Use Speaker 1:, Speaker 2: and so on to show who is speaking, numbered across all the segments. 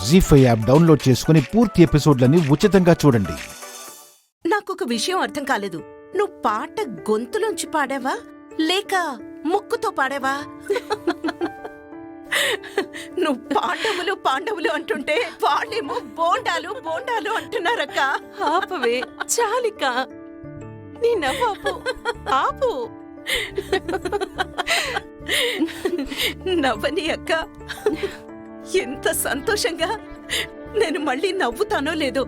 Speaker 1: జీ5 app download చేసుకుని పూర్తి ఎపిసోడ్లని ఉచితంగా చూడండి.
Speaker 2: నాకొక విషయం అర్థం కాలేదు. నువ్వు పాట గొంతులోంచి పాడావా లేక ముక్కుతో పాడావా? నువ్వు పాండవులు పాండవులు అంటుంటే వాళ్ళేమో బోండాలు బోండాలు అంటున్నారక్క.
Speaker 3: ఆపవే చాలిక, నీ నవ్వు ఆపు.
Speaker 2: నవ్వని అక్క, ఎంత సంతోషంగా నేను మళ్ళీ నవ్వుతానో లేదో.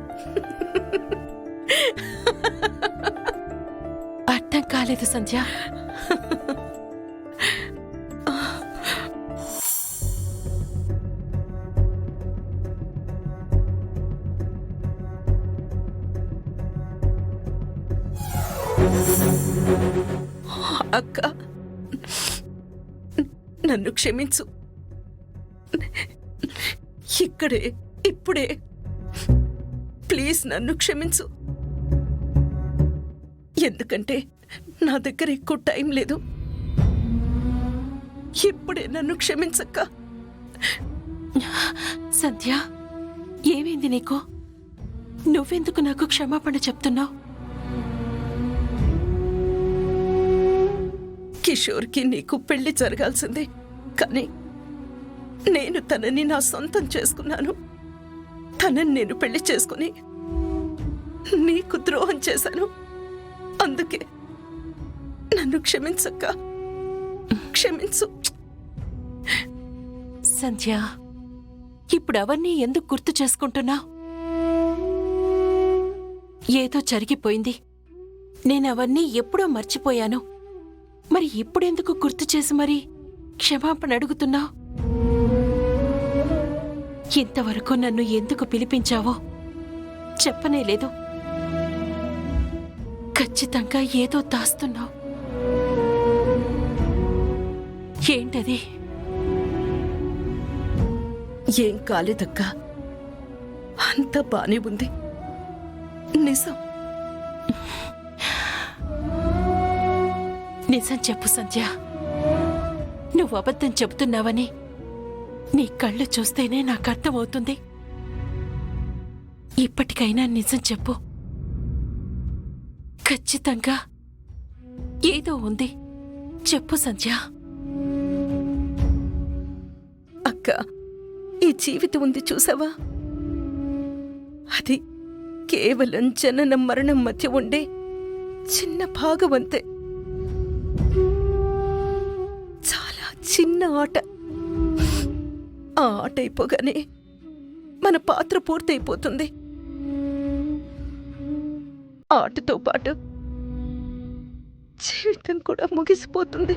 Speaker 3: అర్థం కాలేదు సంధ్య.
Speaker 2: అక్క, నన్ను క్షమించు. ఇక్కడే ఇప్పుడే ప్లీజ్ నన్ను క్షమించు. ఎందుకంటే నా దగ్గర ఎక్కువ టైం లేదు. ఇప్పుడే నన్ను క్షమించక్క.
Speaker 3: సంధ్య, ఏమైంది నీకు? నువ్వెందుకు నాకు క్షమాపణ చెప్తున్నావు?
Speaker 2: కిషోర్కి నీకు పెళ్లి జరగాల్సిందే, కానీ నేను తనని నా సొంతం చేసుకున్నాను. తనని నేను పెళ్లి చేసుకుని నీకు ద్రోహం చేశాను. అందుకే నన్ను క్షమించక్క, క్షమించు.
Speaker 3: సంధ్య, ఇప్పుడు అవన్నీ ఎందుకు గుర్తు చేసుకుంటున్నావు? ఏదో జరిగిపోయింది. నేనవన్నీ ఎప్పుడో మర్చిపోయాను. మరి ఇప్పుడెందుకు గుర్తు చేసి మరి క్షమాపణ అడుగుతున్నావు? ఇంతవరకు నన్ను ఎందుకు పిలిపించావో చెప్పనే లేదు. ఖచ్చితంగా ఏదో దాస్తున్నావు. ఏంటది?
Speaker 2: ఏం కాలేదక్కా, అంత బానే ఉంది. నిజం.
Speaker 3: నిజం చెప్పు సంధ్య. నువ్వు అబద్ధం చెబుతున్నావని నీ కళ్ళు చూస్తేనే నాకు అర్థమవుతుంది. ఇప్పటికైనా నిజం చెప్పు. ఖచ్చితంగా ఏదో ఉంది, చెప్పు సంధ్య.
Speaker 2: అక్క, ఈ జీవితం ఉంది చూసావా, అది కేవలం జననం మరణం మధ్య ఉండే చిన్న భాగం అంతే. చాలా చిన్న ఆట. ఆ ఆట అయిపోగానే మన పాత్ర పూర్తయిపోతుంది. ఆటతో పాటు జీవితం కూడా ముగిసిపోతుంది.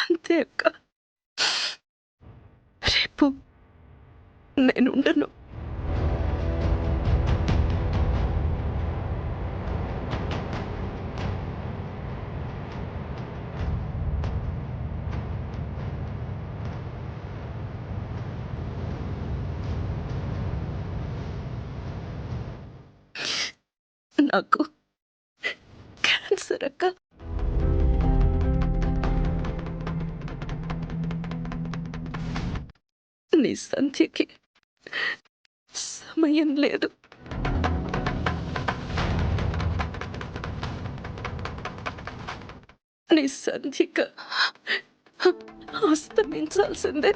Speaker 2: అంతే అక్క. రేపు నేనుండను. నాకు క్యాన్సర్ అక్క. నీ సంధ్యకి సమయం లేదు. నీ సంధ్యక అస్తమించాల్సిందే.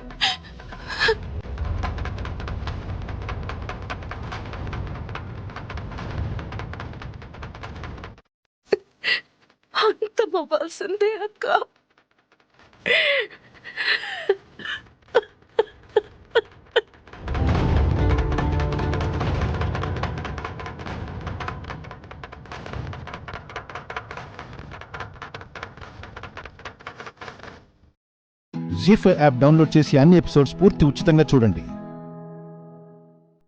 Speaker 2: అంతమవ్వాల్సిందే అక్క.
Speaker 1: జీ5 యాప్ డౌన్లోడ్ చేసి అన్ని ఎపిసోడ్స్ పూర్తి ఉచితంగా చూడండి.